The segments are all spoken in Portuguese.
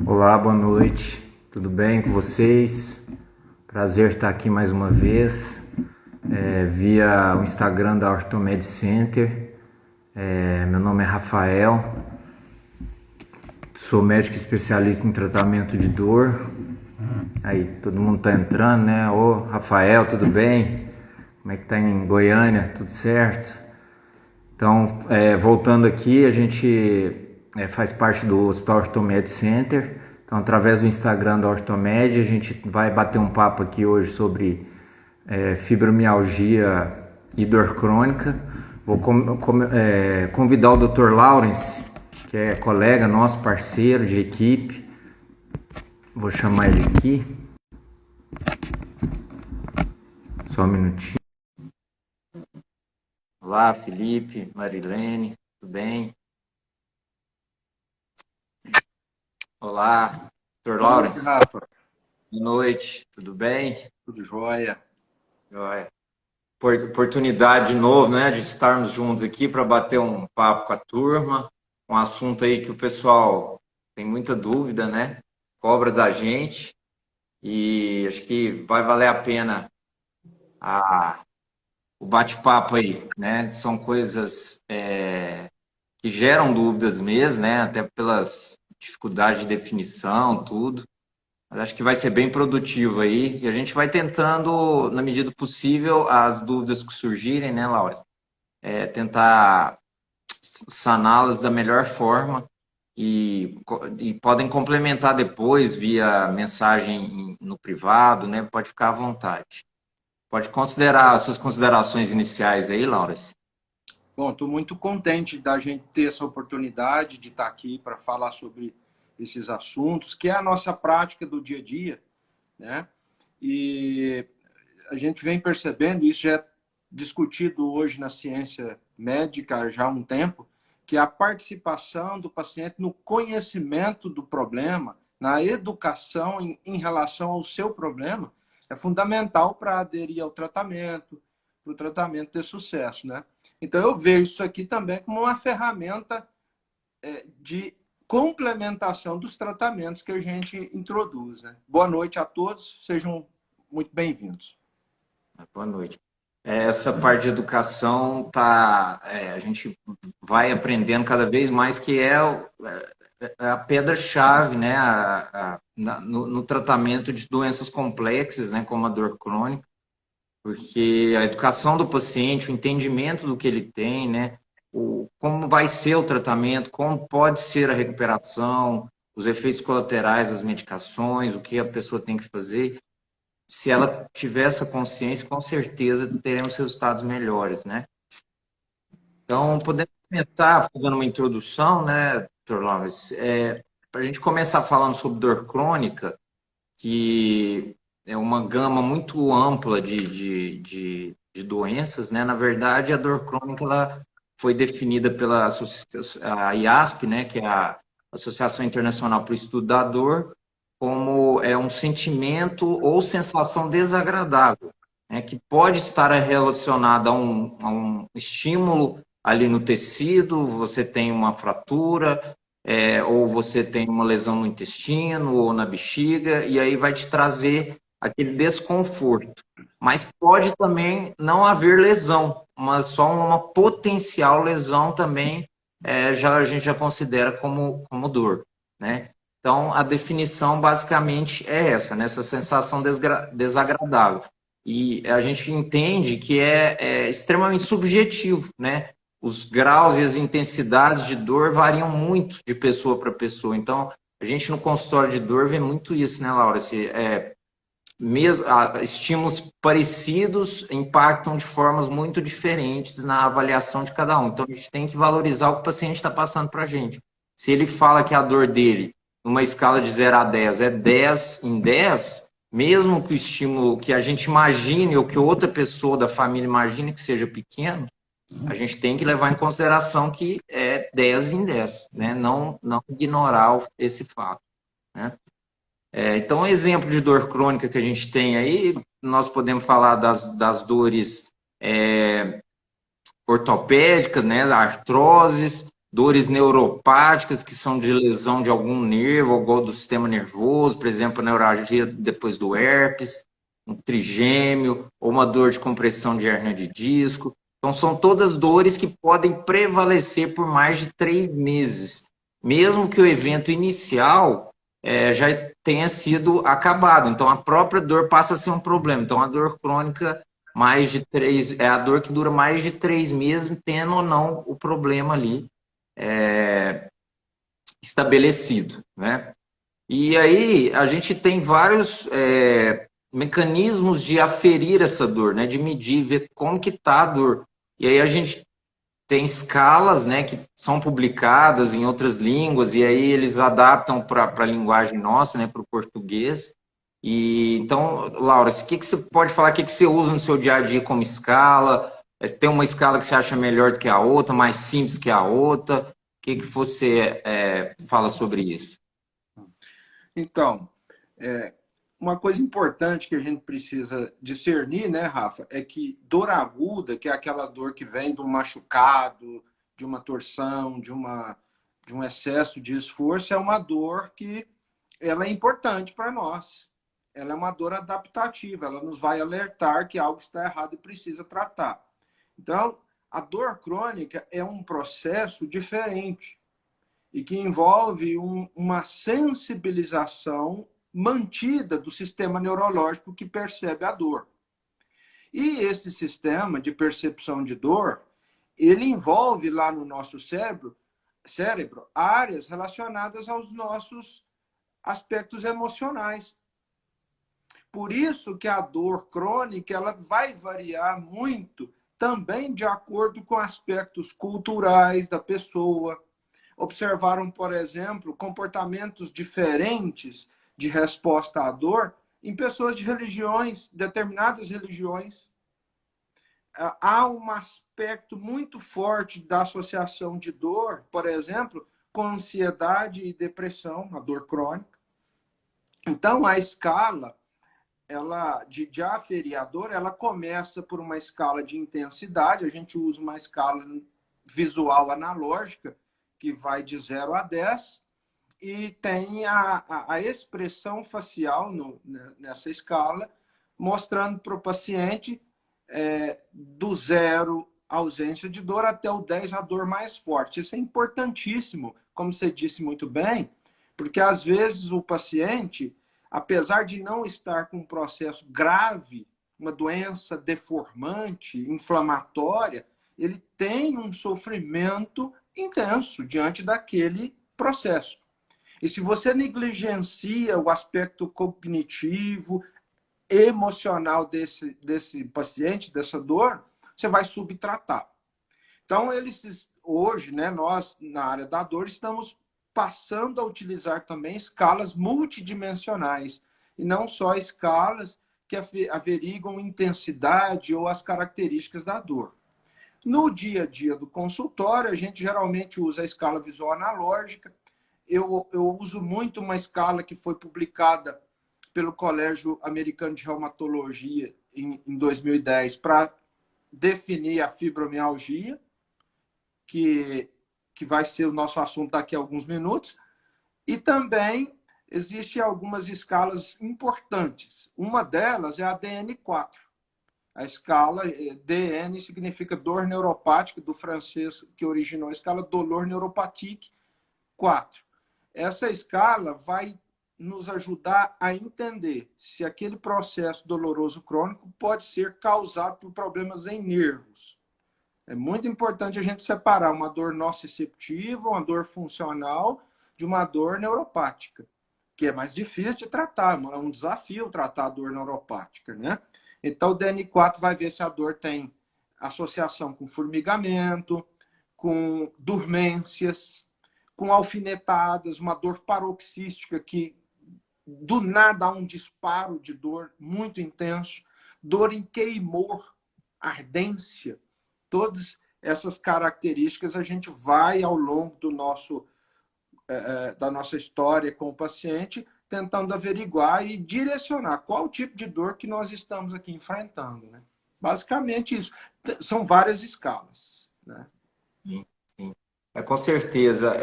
Olá, boa noite. Tudo bem com vocês? Prazer estar aqui mais uma vez, via o Instagram da Orthomed Center. Meu nome é Rafael, sou médico especialista em tratamento de dor. Aí, todo mundo tá entrando, né? Ô, Rafael, tudo bem? Como é que tá em Goiânia? Tudo certo? Então, voltando aqui, a gente faz parte do Hospital Orthomed Center. Então, através do Instagram da Orthomed, a gente vai bater um papo aqui hoje sobre fibromialgia e dor crônica. Vou convidar o Dr. Lawrence, que é colega nosso, parceiro de equipe. Vou chamar ele aqui. Só um minutinho. Olá, Felipe, Marilene, tudo bem? Olá, Dr. Lawrence. Boa noite, Rafa. Boa noite, tudo bem? Tudo jóia. Joia. Oportunidade de novo, né, de estarmos juntos aqui para bater um papo com a turma, um assunto aí que o pessoal tem muita dúvida, né, cobra da gente, e acho que vai valer a pena o bate-papo aí, né, são coisas que geram dúvidas mesmo, né, até pelas dificuldades de definição, tudo. Mas acho que vai ser bem produtivo aí. E a gente vai tentando, na medida do possível, as dúvidas que surgirem, né, Laura? Tentar saná-las da melhor forma e podem complementar depois via mensagem no privado, né? Pode ficar à vontade. Pode considerar as suas considerações iniciais aí, Laura. Bom, estou muito contente da gente ter essa oportunidade de estar aqui para falar sobre esses assuntos, que é a nossa prática do dia a dia, né? E a gente vem percebendo, isso já é discutido hoje na ciência médica já há um tempo, que a participação do paciente no conhecimento do problema, na educação em relação ao seu problema, é fundamental para aderir ao tratamento, para o tratamento ter sucesso, né? Então eu vejo isso aqui também como uma ferramenta de complementação dos tratamentos que a gente introduz, né? Boa noite a todos, sejam muito bem-vindos. Boa noite. Essa parte de educação a gente vai aprendendo cada vez mais que é a pedra-chave, né, no tratamento de doenças complexas, né, como a dor crônica, porque a educação do paciente, o entendimento do que ele tem, né, como vai ser o tratamento, como pode ser a recuperação, os efeitos colaterais das medicações, o que a pessoa tem que fazer. Se ela tiver essa consciência, com certeza teremos resultados melhores, né? Então, podemos começar fazendo uma introdução, né, Dr. Lawrence? Para a gente começar falando sobre dor crônica, que é uma gama muito ampla de doenças, né? Na verdade, a dor crônica ela foi definida pela a IASP, né, que é a Associação Internacional para o Estudo da Dor, como um sentimento ou sensação desagradável, né, que pode estar relacionada a um estímulo ali no tecido, você tem uma fratura, ou você tem uma lesão no intestino ou na bexiga, e aí vai te trazer aquele desconforto. Mas pode também não haver lesão, mas só uma potencial lesão também a gente já considera como dor, né? Então, a definição basicamente é essa, né? Essa sensação desagradável. E a gente entende que é extremamente subjetivo, né? Os graus e as intensidades de dor variam muito de pessoa para pessoa. Então, a gente no consultório de dor vê muito isso, né, Laura? Estímulos parecidos impactam de formas muito diferentes na avaliação de cada um. Então, a gente tem que valorizar o que o paciente está passando para a gente. Se ele fala que a dor dele, numa escala de 0 a 10, é 10 em 10, mesmo que o estímulo que a gente imagine ou que outra pessoa da família imagine que seja pequeno, a gente tem que levar em consideração que é 10 em 10, né? Não ignorar esse fato, né? Então, um exemplo de dor crônica que a gente tem aí, nós podemos falar das dores ortopédicas, né? Artroses, dores neuropáticas, que são de lesão de algum nervo, ou do sistema nervoso, por exemplo, a neuralgia depois do herpes, um trigêmeo, ou uma dor de compressão de hérnia de disco. Então, são todas dores que podem prevalecer por mais de 3 meses, mesmo que o evento inicial já tenha sido acabado. Então, a própria dor passa a ser um problema. Então, a dor crônica é a dor que dura mais de 3 meses, tendo ou não o problema ali estabelecido, né? E aí a gente tem vários mecanismos de aferir essa dor, né? De medir, ver como que tá a dor. E aí a gente tem escalas, né, que são publicadas em outras línguas, e aí eles adaptam para a linguagem nossa, né, para o português. E então, Laura, o que você pode falar, o que você usa no seu dia a dia como escala? Tem uma escala que você acha melhor do que a outra, mais simples que a outra? O que você fala sobre isso? Então, uma coisa importante que a gente precisa discernir, né, Rafa, é que dor aguda, que é aquela dor que vem de um machucado, de uma torção, de um excesso de esforço, é uma dor que ela é importante para nós. Ela é uma dor adaptativa, ela nos vai alertar que algo está errado e precisa tratar. Então, a dor crônica é um processo diferente e que envolve uma sensibilização mantida do sistema neurológico que percebe a dor. E esse sistema de percepção de dor, ele envolve lá no nosso cérebro áreas relacionadas aos nossos aspectos emocionais. Por isso que a dor crônica ela vai variar muito também de acordo com aspectos culturais da pessoa. Observaram, por exemplo, comportamentos diferentes de resposta à dor em pessoas de religiões, determinadas religiões. Há um aspecto muito forte da associação de dor, por exemplo, com ansiedade e depressão, a dor crônica. Então, a escala de aferir a dor, ela começa por uma escala de intensidade, a gente usa uma escala visual analógica, que vai de 0 a 10, e tem a expressão facial nessa escala, mostrando para o paciente do 0, ausência de dor, até o 10, a dor mais forte. Isso é importantíssimo, como você disse muito bem, porque às vezes o paciente, apesar de não estar com um processo grave, uma doença deformante, inflamatória, ele tem um sofrimento intenso diante daquele processo. E se você negligencia o aspecto cognitivo, emocional desse paciente, dessa dor, você vai subtratar. Então, hoje, né, nós, na área da dor, estamos passando a utilizar também escalas multidimensionais, e não só escalas que averiguam intensidade ou as características da dor. No dia a dia do consultório, a gente geralmente usa a escala visual analógica. Eu uso muito uma escala que foi publicada pelo Colégio Americano de Reumatologia em 2010 para definir a fibromialgia, que vai ser o nosso assunto daqui a alguns minutos. E também existem algumas escalas importantes. Uma delas é a DN4. A escala DN significa dor neuropática, do francês que originou a escala Douleur Neuropathique 4. Essa escala vai nos ajudar a entender se aquele processo doloroso crônico pode ser causado por problemas em nervos. É muito importante a gente separar uma dor nociceptiva, uma dor funcional, de uma dor neuropática, que é mais difícil de tratar, é um desafio tratar a dor neuropática, né? Então, o DN4 vai ver se a dor tem associação com formigamento, com dormências, com alfinetadas, uma dor paroxística que do nada há um disparo de dor muito intenso, dor em queimor, ardência. Todas essas características a gente vai ao longo da nossa história com o paciente tentando averiguar e direcionar qual tipo de dor que nós estamos aqui enfrentando, né? Basicamente isso. São várias escalas, né? Sim, sim. Com certeza.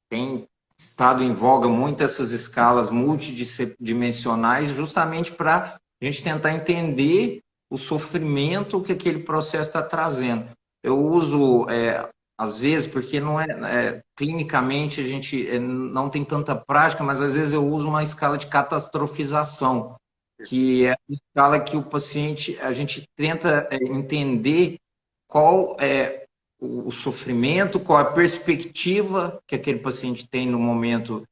Tem estado em voga muito essas escalas multidimensionais, justamente para a gente tentar entender o sofrimento que aquele processo está trazendo. Eu uso, às vezes, porque não clinicamente a gente não tem tanta prática, mas às vezes eu uso uma escala de catastrofização, que é a escala que o paciente, a gente tenta entender qual é o sofrimento, qual a perspectiva que aquele paciente tem no momento,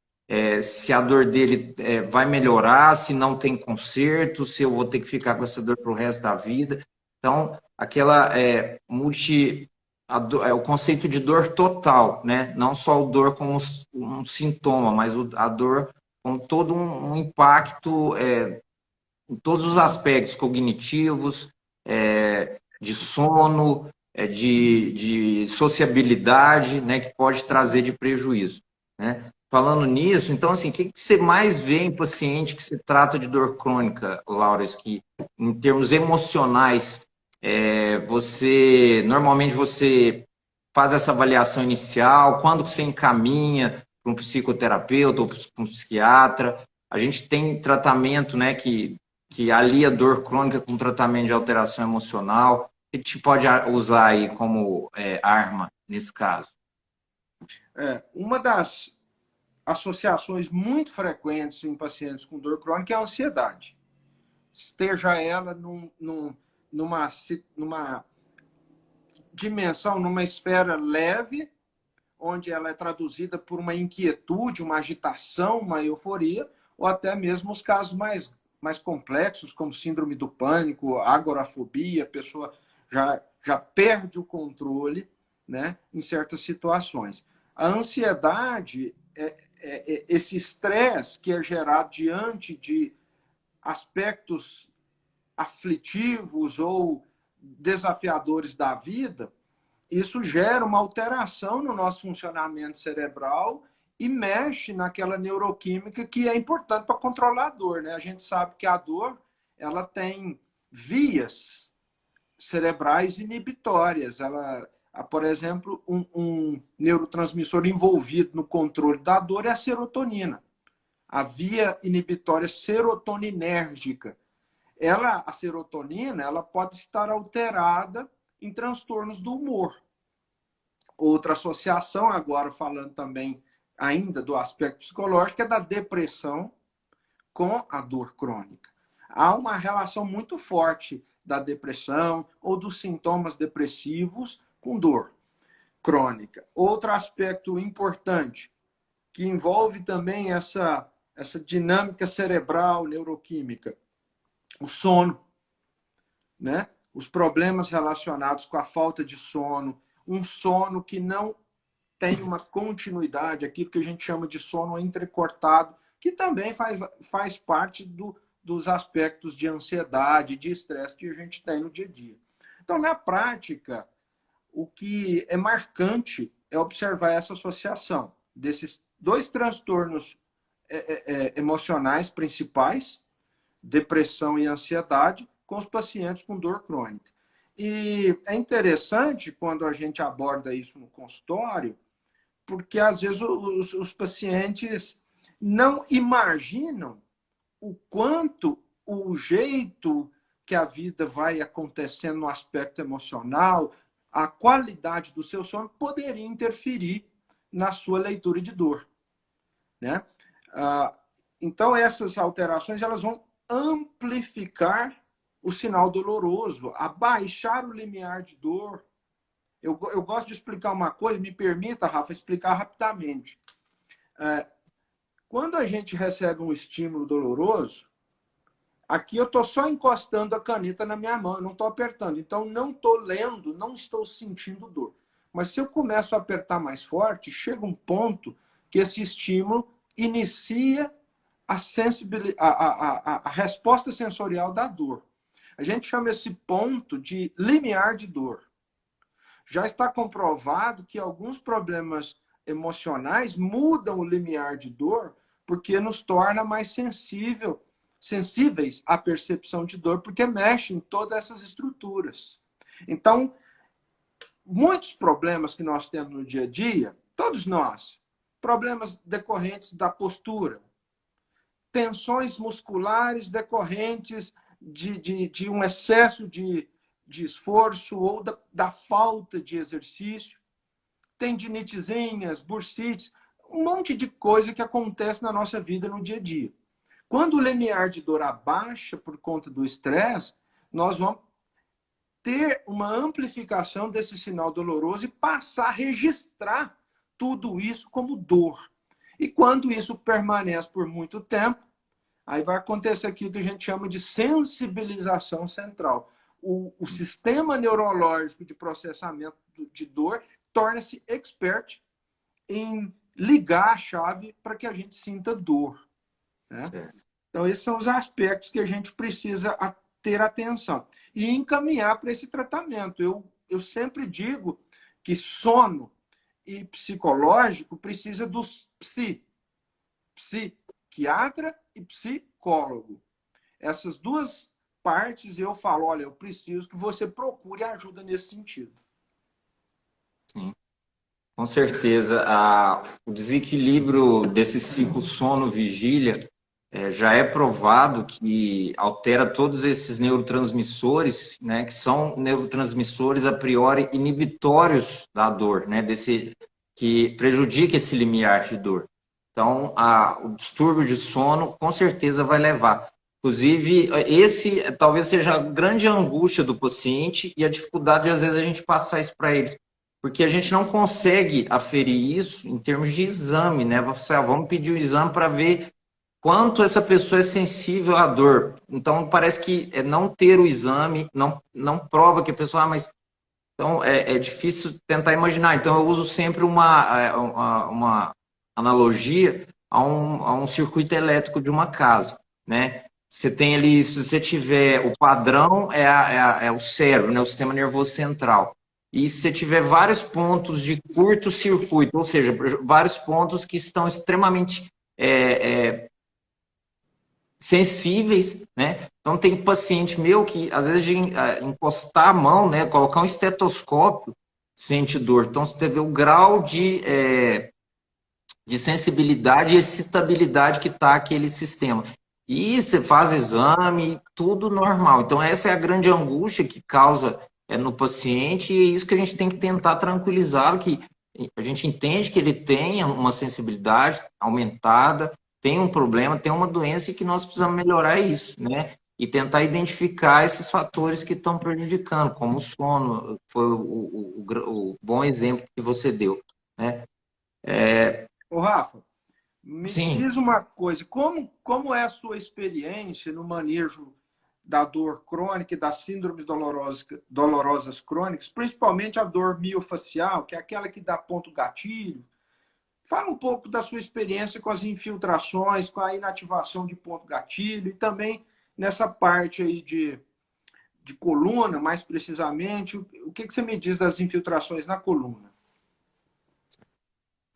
se a dor dele vai melhorar, se não tem conserto, se eu vou ter que ficar com essa dor para o resto da vida. Então, aquela o conceito de dor total, né? Não só o dor como um sintoma, mas a dor com todo um impacto em todos os aspectos cognitivos, de sono, de sociabilidade, né, que pode trazer de prejuízo, né? Falando nisso, então, assim, o que você mais vê em paciente que se trata de dor crônica, Laura, que em termos emocionais, normalmente você faz essa avaliação inicial, quando que você encaminha para um psicoterapeuta ou para um psiquiatra? A gente tem tratamento, né, que alia dor crônica com tratamento de alteração emocional. O que a gente pode usar aí como arma nesse caso? Uma das associações muito frequentes em pacientes com dor crônica é a ansiedade. Esteja ela numa dimensão, numa esfera leve, onde ela é traduzida por uma inquietude, uma agitação, uma euforia, ou até mesmo os casos mais complexos, como síndrome do pânico, agorafobia, a pessoa já perde o controle, né, em certas situações. A ansiedade esse estresse que é gerado diante de aspectos aflitivos ou desafiadores da vida, isso gera uma alteração no nosso funcionamento cerebral e mexe naquela neuroquímica que é importante para controlar a dor, né? A gente sabe que a dor, ela tem vias cerebrais inibitórias. Por exemplo, um neurotransmissor envolvido no controle da dor é a serotonina. A via inibitória serotoninérgica. A serotonina, ela pode estar alterada em transtornos do humor. Outra associação, agora falando também ainda do aspecto psicológico, é da depressão com a dor crônica. Há uma relação muito forte da depressão ou dos sintomas depressivos com dor crônica. Outro aspecto importante, que envolve também essa dinâmica cerebral, neuroquímica, o sono, né? Os problemas relacionados com a falta de sono, um sono que não tem uma continuidade, aquilo que a gente chama de sono entrecortado, que também faz parte dos aspectos de ansiedade, de estresse que a gente tem no dia a dia. Então, na prática, o que é marcante é observar essa associação desses dois transtornos emocionais principais, depressão e ansiedade, com os pacientes com dor crônica. E é interessante quando a gente aborda isso no consultório, porque às vezes os pacientes não imaginam o quanto o jeito que a vida vai acontecendo no aspecto emocional, a qualidade do seu sono poderia interferir na sua leitura de dor, né? Então essas alterações elas vão amplificar o sinal doloroso, abaixar o limiar de dor. Eu gosto de explicar uma coisa, me permita, Rafa, explicar rapidamente. Quando a gente recebe um estímulo doloroso, aqui eu estou só encostando a caneta na minha mão, eu não estou apertando. Então, não estou lendo, não estou sentindo dor. Mas se eu começo a apertar mais forte, chega um ponto que esse estímulo inicia a resposta sensorial da dor. A gente chama esse ponto de limiar de dor. Já está comprovado que alguns problemas emocionais mudam o limiar de dor porque nos torna mais sensíveis à percepção de dor, porque mexe em todas essas estruturas. Então, muitos problemas que nós temos no dia a dia, todos nós, problemas decorrentes da postura, tensões musculares decorrentes de um excesso de esforço ou da falta de exercício, tendinitezinhas, bursites, um monte de coisa que acontece na nossa vida no dia a dia. Quando o limiar de dor abaixa por conta do estresse, nós vamos ter uma amplificação desse sinal doloroso e passar a registrar tudo isso como dor. E quando isso permanece por muito tempo, aí vai acontecer aquilo que a gente chama de sensibilização central. O sistema neurológico de processamento de dor torna-se expert em ligar a chave para que a gente sinta dor. Né? Então, esses são os aspectos que a gente precisa ter atenção e encaminhar para esse tratamento. Eu sempre digo que sono e psicológico precisa dos psiquiatra e psicólogo. Essas duas partes eu falo, olha, eu preciso que você procure ajuda nesse sentido. Sim, com certeza. O desequilíbrio desse ciclo sono-vigília já é provado que altera todos esses neurotransmissores, né, que são neurotransmissores a priori inibitórios da dor, né, que prejudica esse limiar de dor. Então, o distúrbio de sono com certeza vai levar. Inclusive, esse talvez seja a grande angústia do paciente e a dificuldade de, às vezes, a gente passar isso para eles. Porque a gente não consegue aferir isso em termos de exame, né? Vamos pedir o exame para ver quanto essa pessoa é sensível à dor. Então, parece que não ter o exame não prova que a pessoa... mas então, é difícil tentar imaginar. Então, eu uso sempre uma analogia a um circuito elétrico de uma casa, né? Você tem ali, se você tiver o padrão, é o cérebro, né? O sistema nervoso central. E se você tiver vários pontos de curto-circuito, ou seja, vários pontos que estão extremamente sensíveis, né? Então tem paciente meu que às vezes de encostar a mão, né, colocar um estetoscópio, sente dor. Então você vê o grau de sensibilidade e excitabilidade que está aquele sistema. E você faz exame, tudo normal. Então essa é a grande angústia que causa no paciente, e é isso que a gente tem que tentar tranquilizá-lo, que a gente entende que ele tem uma sensibilidade aumentada, tem um problema, tem uma doença e que nós precisamos melhorar isso, né? E tentar identificar esses fatores que estão prejudicando, como o sono, foi o bom exemplo que você deu, né? Ô, Rafa, me Sim. diz uma coisa, como é a sua experiência no manejo da dor crônica e das síndromes dolorosas crônicas, principalmente a dor miofacial, que é aquela que dá ponto gatilho? Fala um pouco da sua experiência com as infiltrações, com a inativação de ponto gatilho e também nessa parte aí de coluna, mais precisamente. O que você me diz das infiltrações na coluna?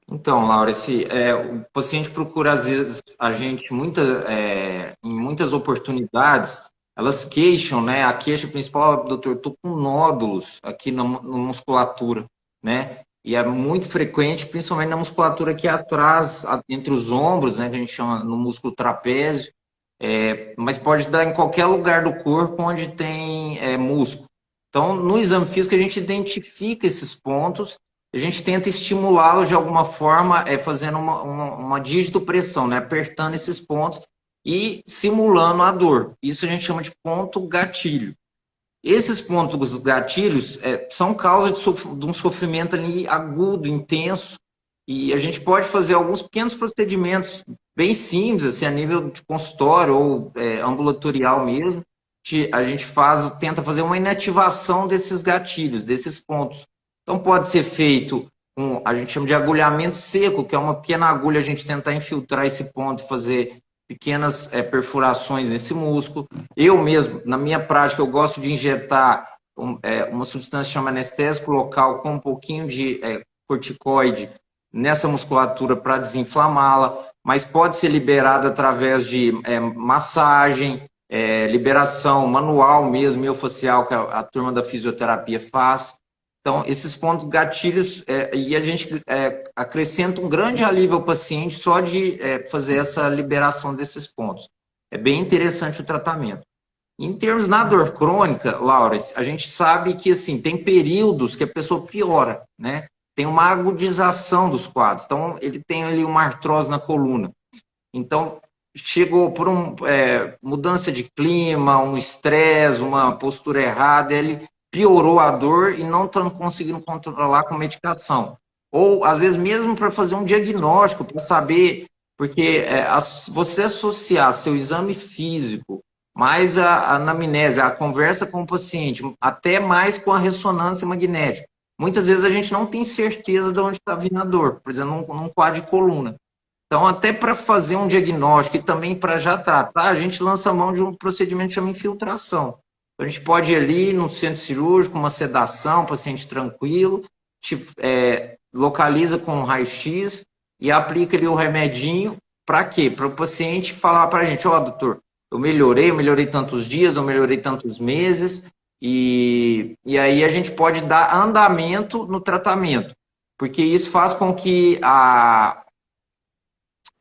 Então, Laura, o paciente procura, às vezes, a gente, em muitas oportunidades, elas queixam, né? A queixa principal, doutor, estou com nódulos aqui na musculatura, né? E é muito frequente, principalmente na musculatura aqui atrás, entre os ombros, né? Que a gente chama no músculo trapézio, mas pode dar em qualquer lugar do corpo onde tem músculo. Então, no exame físico, a gente identifica esses pontos, a gente tenta estimulá-los de alguma forma, fazendo uma digitopressão, né? Apertando esses pontos e simulando a dor. Isso a gente chama de ponto gatilho. Esses pontos gatilhos são causa de um sofrimento ali agudo, intenso, e a gente pode fazer alguns pequenos procedimentos bem simples, assim, a nível de consultório ou ambulatorial mesmo. A gente tenta fazer uma inativação desses gatilhos, desses pontos. Então pode ser feito a gente chama de agulhamento seco, que é uma pequena agulha, a gente tentar infiltrar esse ponto e fazer pequenas perfurações nesse músculo. Eu mesmo, na minha prática, eu gosto de injetar uma substância chamada anestésico local com um pouquinho de corticoide nessa musculatura para desinflamá-la, mas pode ser liberada através de massagem, liberação manual mesmo, miofacial, que a turma da fisioterapia faz. Então, esses pontos gatilhos, e a gente acrescenta um grande alívio ao paciente só de fazer essa liberação desses pontos. É bem interessante o tratamento. Em termos na dor crônica, Laura, a gente sabe que assim, tem períodos que a pessoa piora, né? Tem uma agudização dos quadros. Então, ele tem ali uma artrose na coluna. Então, chegou por mudança de clima, um estresse, uma postura errada, ele piorou a dor e não estão conseguindo controlar com medicação. Ou, às vezes, mesmo para fazer um diagnóstico, para saber, porque você associar seu exame físico, mais a anamnese, a conversa com o paciente, até mais com a ressonância magnética. Muitas vezes a gente não tem certeza de onde está vindo a dor, por exemplo, num quadro de coluna. Então, até para fazer um diagnóstico e também para já tratar, a gente lança a mão de um procedimento que chama infiltração. A gente pode ir ali no centro cirúrgico, uma sedação, paciente tranquilo, localiza com um raio-x e aplica ali o remedinho. Para quê? Para o paciente falar para a gente, doutor, eu melhorei tantos dias, eu melhorei tantos meses, e aí a gente pode dar andamento no tratamento, porque isso faz com que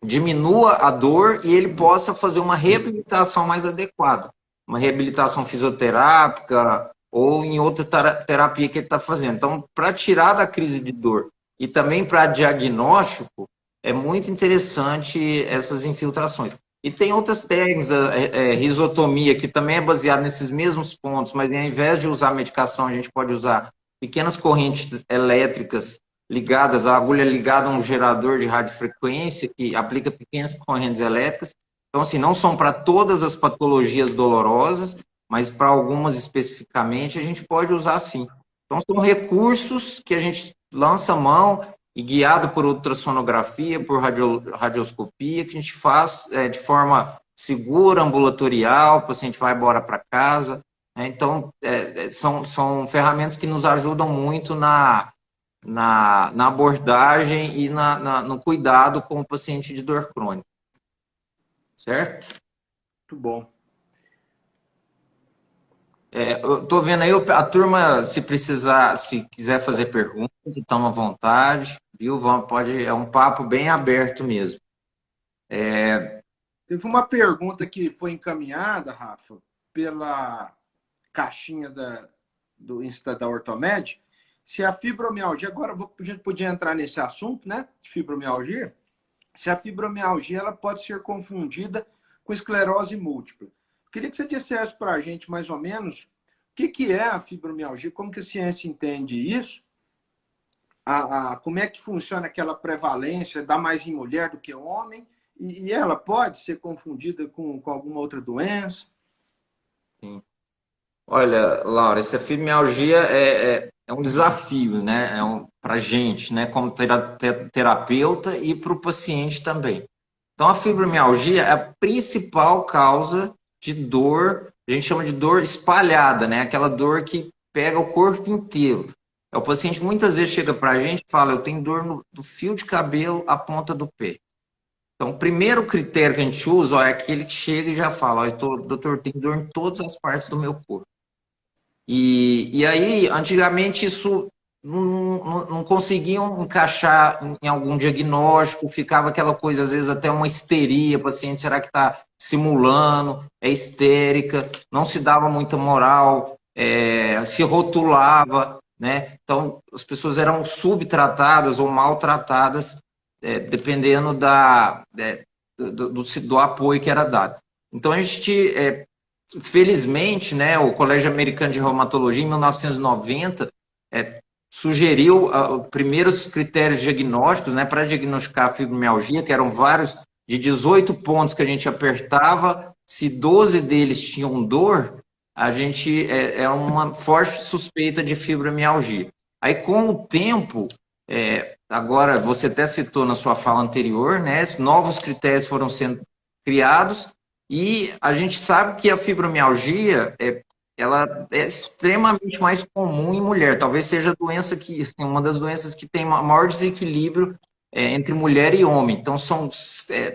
diminua a dor e ele possa fazer uma reabilitação mais adequada, uma reabilitação fisioterápica ou em outra terapia que ele está fazendo. Então, para tirar da crise de dor e também para diagnóstico, é muito interessante essas infiltrações. E tem outras técnicas, risotomia, que também é baseada nesses mesmos pontos, mas ao invés de usar medicação, a gente pode usar pequenas correntes elétricas ligadas, a agulha ligada a um gerador de radiofrequência, que aplica pequenas correntes elétricas. Então, assim, não são para todas as patologias dolorosas, mas para algumas especificamente a gente pode usar sim. Então, são recursos que a gente lança a mão e guiado por ultrassonografia, por radioscopia, que a gente faz de forma segura, ambulatorial, o paciente vai embora para casa. Então, são ferramentas que nos ajudam muito na abordagem e no cuidado com o paciente de dor crônica. Certo? Muito bom. Eu estou vendo aí a turma, se precisar, se quiser fazer perguntas, estão à vontade, viu? É um papo bem aberto mesmo. Teve uma pergunta que foi encaminhada, Rafa, pela caixinha do Insta da Ortomed, se a fibromialgia, agora a gente podia entrar nesse assunto, né, de fibromialgia, se a fibromialgia ela pode ser confundida com esclerose múltipla. Queria que você dissesse para a gente, mais ou menos, o que é a fibromialgia, como que a ciência entende isso, como é que funciona aquela prevalência, dá mais em mulher do que homem, e ela pode ser confundida com alguma outra doença? Sim. Olha, Laura, essa fibromialgia é um desafio, né? Para a gente, né? Como terapeuta e para o paciente também. Então, a fibromialgia é a principal causa de dor, a gente chama de dor espalhada, né? Aquela dor que pega o corpo inteiro. O paciente muitas vezes chega para a gente e fala, eu tenho dor do fio de cabelo à ponta do pé. Então, o primeiro critério que a gente usa é aquele que chega e já fala, doutor, tem dor em todas as partes do meu corpo. E aí, antigamente, isso não conseguiam encaixar em algum diagnóstico, ficava aquela coisa, às vezes até uma histeria, paciente, será que está simulando, é histérica, não se dava muita moral, se rotulava, né? Então, as pessoas eram subtratadas ou maltratadas, dependendo do apoio que era dado. Então, a gente... felizmente, né, o Colégio Americano de Reumatologia, em 1990, sugeriu os primeiros critérios diagnósticos, né, para diagnosticar a fibromialgia, que eram vários, de 18 pontos que a gente apertava, se 12 deles tinham dor, a gente é uma forte suspeita de fibromialgia. Aí, com o tempo, agora, você até citou na sua fala anterior, né, novos critérios foram sendo criados, e a gente sabe que a fibromialgia ela é extremamente mais comum em mulher. Talvez seja a doença uma das doenças que tem maior desequilíbrio entre mulher e homem. Então,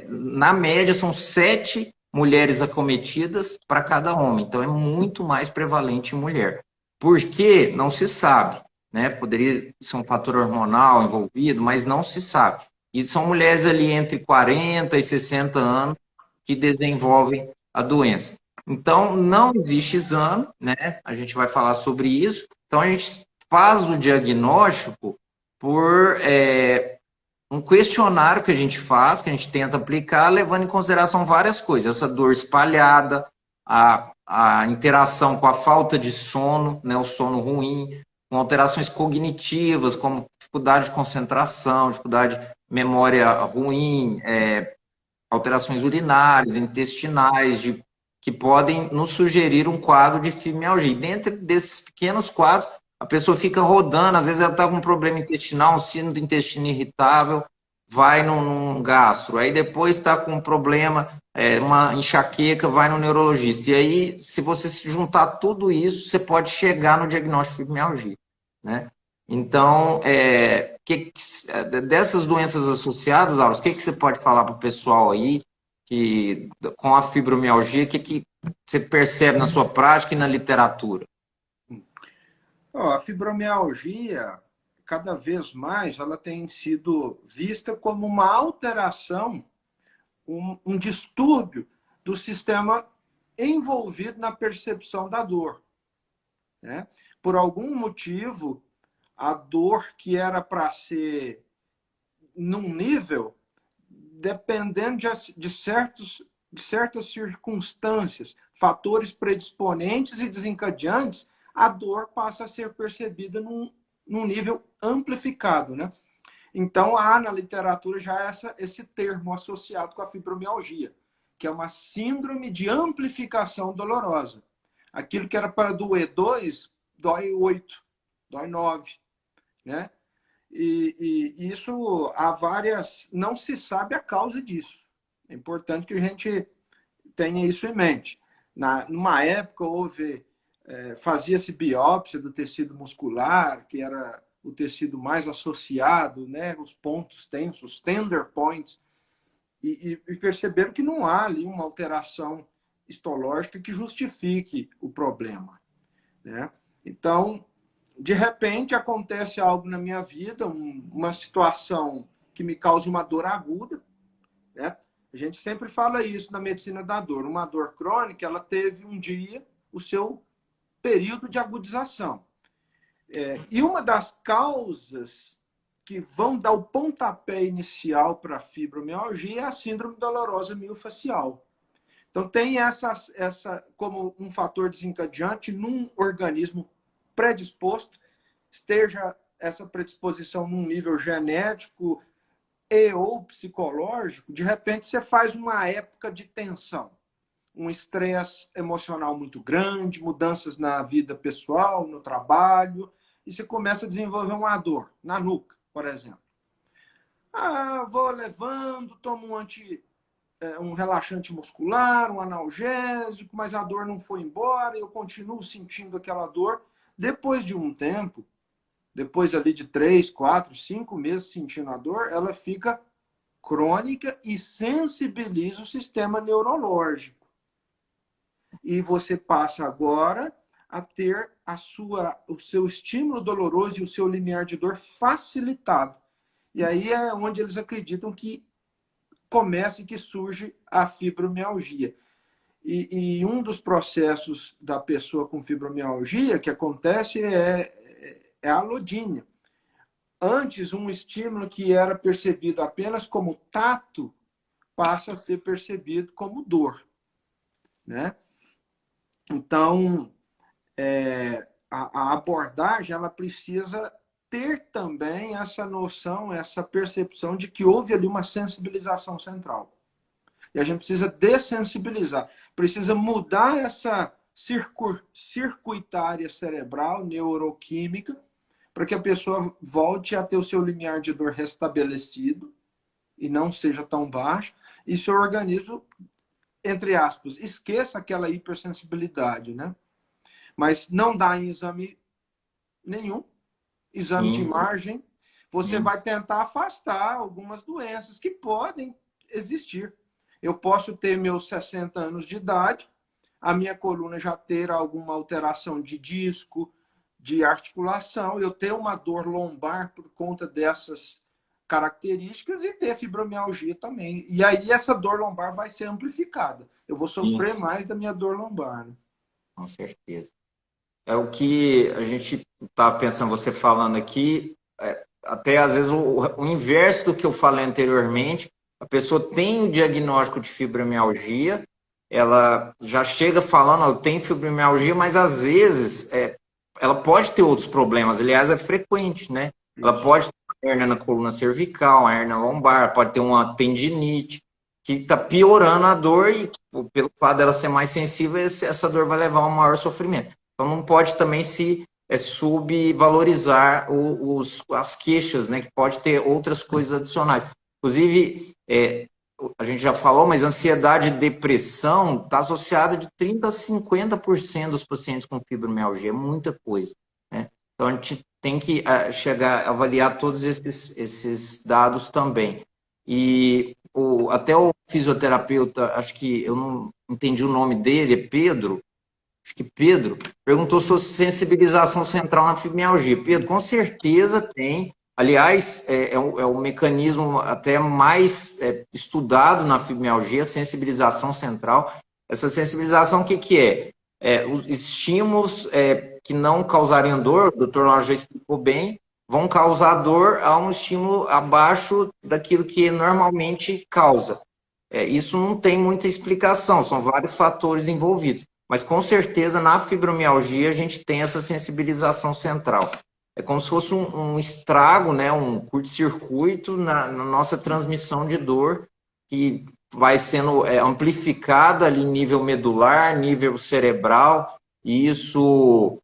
na média, são 7 mulheres acometidas para cada homem. Então, é muito mais prevalente em mulher. Por quê? Não se sabe. né? Poderia ser um fator hormonal envolvido, mas não se sabe. E são mulheres ali entre 40 e 60 anos que desenvolvem a doença. Então, não existe exame, né? A gente vai falar sobre isso. Então, a gente faz o diagnóstico por um questionário que a gente faz, que a gente tenta aplicar, levando em consideração várias coisas. Essa dor espalhada, a interação com a falta de sono, né, o sono ruim, com alterações cognitivas, como dificuldade de concentração, dificuldade de memória ruim, alterações urinárias, intestinais, que podem nos sugerir um quadro de fibromialgia. E dentro desses pequenos quadros, a pessoa fica rodando, às vezes ela está com um problema intestinal, um sino do intestino irritável, vai num gastro, aí depois está com um problema, uma enxaqueca, vai no neurologista. E aí, se você se juntar tudo isso, você pode chegar no diagnóstico de fibromialgia, né? Então, dessas doenças associadas, Auros, o que você pode falar para o pessoal aí que, com a fibromialgia, o que você percebe na sua prática e na literatura? A fibromialgia, cada vez mais, ela tem sido vista como uma alteração, um distúrbio do sistema envolvido na percepção da dor, né? Por algum motivo, a dor que era para ser num nível, dependendo de certas circunstâncias, fatores predisponentes e desencadeantes, a dor passa a ser percebida num nível amplificado, né? Então, há na literatura já esse termo associado com a fibromialgia, que é uma síndrome de amplificação dolorosa. Aquilo que era para doer 2, dói 8, dói 9, né? E isso, há várias... Não se sabe a causa disso. É importante que a gente tenha isso em mente. Numa época, fazia-se biópsia do tecido muscular, que era o tecido mais associado, né? Os pontos tensos, os tender points, e perceberam que não há ali uma alteração histológica que justifique o problema, né? Então, de repente, acontece algo na minha vida, uma situação que me causa uma dor aguda, né? A gente sempre fala isso na medicina da dor. Uma dor crônica, ela teve um dia o seu período de agudização. E uma das causas que vão dar o pontapé inicial para a fibromialgia é a síndrome dolorosa miofascial. Então, tem essa como um fator desencadeante num organismo predisposto, esteja essa predisposição num nível genético e ou psicológico, de repente você faz uma época de tensão, um estresse emocional muito grande, mudanças na vida pessoal, no trabalho, e você começa a desenvolver uma dor na nuca, por exemplo. Vou levando, tomo um relaxante muscular, um analgésico, mas a dor não foi embora, eu continuo sentindo aquela dor. Depois de um tempo, depois ali de 3, 4, 5 meses sentindo a dor, ela fica crônica e sensibiliza o sistema neurológico. E você passa agora a ter o seu estímulo doloroso e o seu limiar de dor facilitado. E aí é onde eles acreditam que começa e que surge a fibromialgia. E um dos processos da pessoa com fibromialgia que acontece é a alodínia. Antes, um estímulo que era percebido apenas como tato passa a ser percebido como dor, né? Então, a abordagem ela precisa ter também essa noção, essa percepção de que houve ali uma sensibilização central. E a gente precisa dessensibilizar, precisa mudar essa circuitária cerebral, neuroquímica, para que a pessoa volte a ter o seu limiar de dor restabelecido e não seja tão baixo, e seu organismo, entre aspas, esqueça aquela hipersensibilidade, né? Mas não dá em exame nenhum, exame de imagem, você vai tentar afastar algumas doenças que podem existir. Eu posso ter meus 60 anos de idade, a minha coluna já ter alguma alteração de disco, de articulação, eu ter uma dor lombar por conta dessas características e ter fibromialgia também. E aí essa dor lombar vai ser amplificada. Eu vou sofrer Sim, mais da minha dor lombar. Né? com certeza. É o que a gente estava pensando, você falando aqui, até às vezes o inverso do que eu falei anteriormente, a pessoa tem o diagnóstico de fibromialgia, ela já chega falando, eu tenho fibromialgia, mas às vezes ela pode ter outros problemas, aliás, é frequente, né? Ela Isso. pode ter uma hernia na coluna cervical, uma hernia lombar, pode ter uma tendinite, que está piorando a dor e pelo fato dela ser mais sensível, essa dor vai levar a um maior sofrimento. Então não pode também se subvalorizar as queixas, né? Que pode ter outras coisas adicionais. Inclusive, a gente já falou, mas ansiedade e depressão está associada de 30% a 50% dos pacientes com fibromialgia, é muita coisa. Né? Então a gente tem que chegar a avaliar todos esses dados também. E até o fisioterapeuta, acho que eu não entendi o nome dele, é Pedro, acho que Pedro, perguntou sobre sensibilização central na fibromialgia. Pedro, com certeza tem. Aliás, o mecanismo até mais estudado na fibromialgia, sensibilização central. Essa sensibilização, o que é? Os estímulos que não causariam dor, o doutor lá já explicou bem, vão causar dor a um estímulo abaixo daquilo que normalmente causa. Isso não tem muita explicação, são vários fatores envolvidos. Mas com certeza na fibromialgia a gente tem essa sensibilização central. É como se fosse um estrago, né, um curto-circuito na nossa transmissão de dor, que vai sendo amplificada ali nível medular, nível cerebral, e isso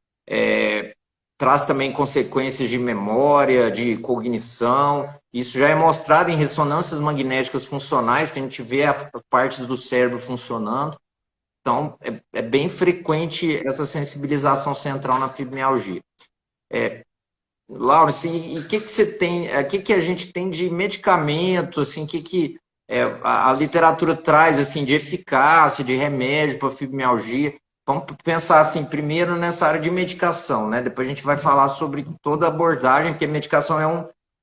traz também consequências de memória, de cognição. Isso já é mostrado em ressonâncias magnéticas funcionais, que a gente vê as partes do cérebro funcionando. Então, é bem frequente essa sensibilização central na fibromialgia. Laura, assim, e o que você tem, o que a gente tem de medicamento, assim, a literatura traz, assim, de eficácia, de remédio para fibromialgia? Vamos pensar, assim, primeiro nessa área de medicação, né? Depois a gente vai falar sobre toda a abordagem, porque a medicação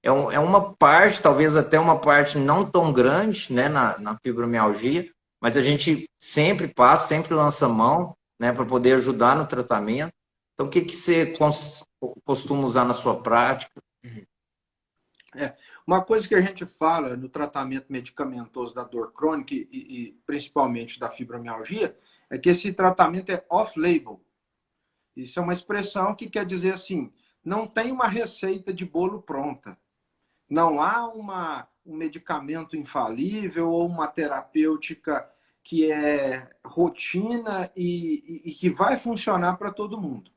é uma parte, talvez até uma parte não tão grande, né, na fibromialgia, mas a gente sempre passa, sempre lança mão, né, para poder ajudar no tratamento. Então, o que você costuma usar na sua prática? Uma coisa que a gente fala no tratamento medicamentoso da dor crônica e principalmente da fibromialgia é que esse tratamento é off-label. Isso é uma expressão que quer dizer assim, não tem uma receita de bolo pronta. Não há um medicamento infalível ou uma terapêutica que é rotina e que vai funcionar para todo mundo.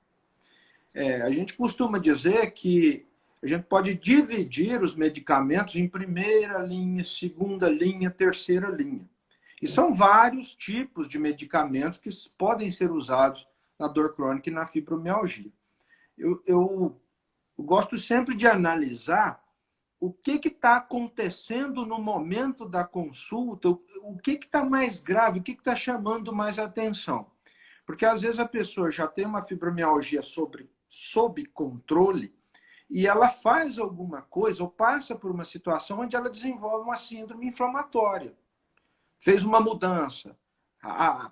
A gente costuma dizer que a gente pode dividir os medicamentos em primeira linha, segunda linha, terceira linha. E são vários tipos de medicamentos que podem ser usados na dor crônica e na fibromialgia. Eu gosto sempre de analisar o que está acontecendo no momento da consulta, o que está mais grave, o que está chamando mais atenção. Porque às vezes a pessoa já tem uma fibromialgia sob controle e ela faz alguma coisa ou passa por uma situação onde ela desenvolve uma síndrome inflamatória. Fez uma mudança,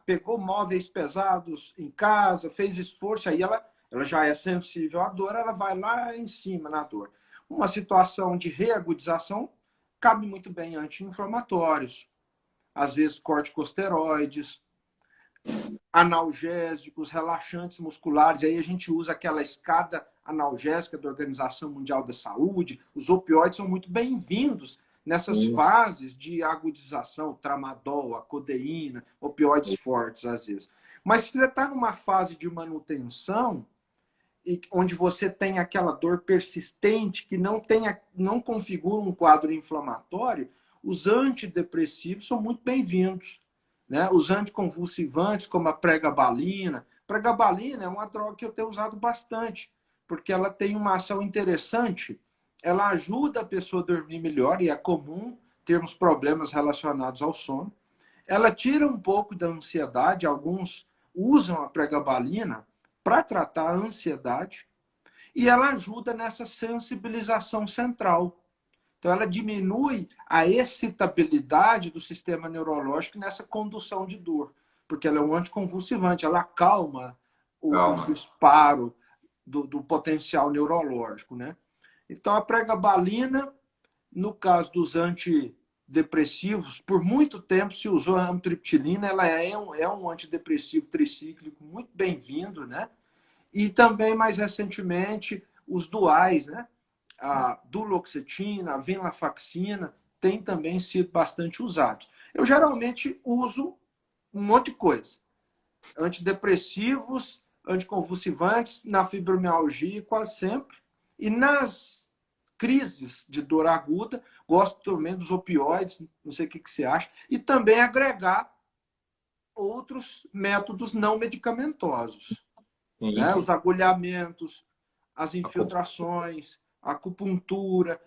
pegou móveis pesados em casa, fez esforço, aí ela já é sensível à dor, ela vai lá em cima na dor. Uma situação de reagudização cabe muito bem anti-inflamatórios, às vezes corticosteroides, analgésicos, relaxantes musculares. Aí a gente usa aquela escada analgésica da Organização Mundial da Saúde. Os opioides são muito bem-vindos nessas fases de agudização, tramadol, a codeína, opioides fortes às vezes. Mas se você está numa fase de manutenção, onde você tem aquela dor persistente que não configura um quadro inflamatório, os antidepressivos são muito bem-vindos. Né? Os anticonvulsivantes, como a pregabalina. Pregabalina é uma droga que eu tenho usado bastante, porque ela tem uma ação interessante. Ela ajuda a pessoa a dormir melhor, e é comum termos problemas relacionados ao sono. Ela tira um pouco da ansiedade. Alguns usam a pregabalina para tratar a ansiedade. e ela ajuda nessa sensibilização central. Então, ela diminui a excitabilidade do sistema neurológico nessa condução de dor, porque ela é um anticonvulsivante, ela acalma o Calma. disparo do potencial neurológico, né? Então, a pregabalina, no caso dos antidepressivos, por muito tempo se usou a amitriptilina, ela é um antidepressivo tricíclico muito bem-vindo, né? E também, mais recentemente, os duais, né? A duloxetina, a venlafaxina, têm também sido bastante usados. Eu geralmente uso um monte de coisa. Antidepressivos, anticonvulsivantes, na fibromialgia quase sempre. E nas crises de dor aguda, gosto também dos opioides, não sei o que você acha. E também agregar outros métodos não medicamentosos. Né? Os agulhamentos, as infiltrações, a acupuntura,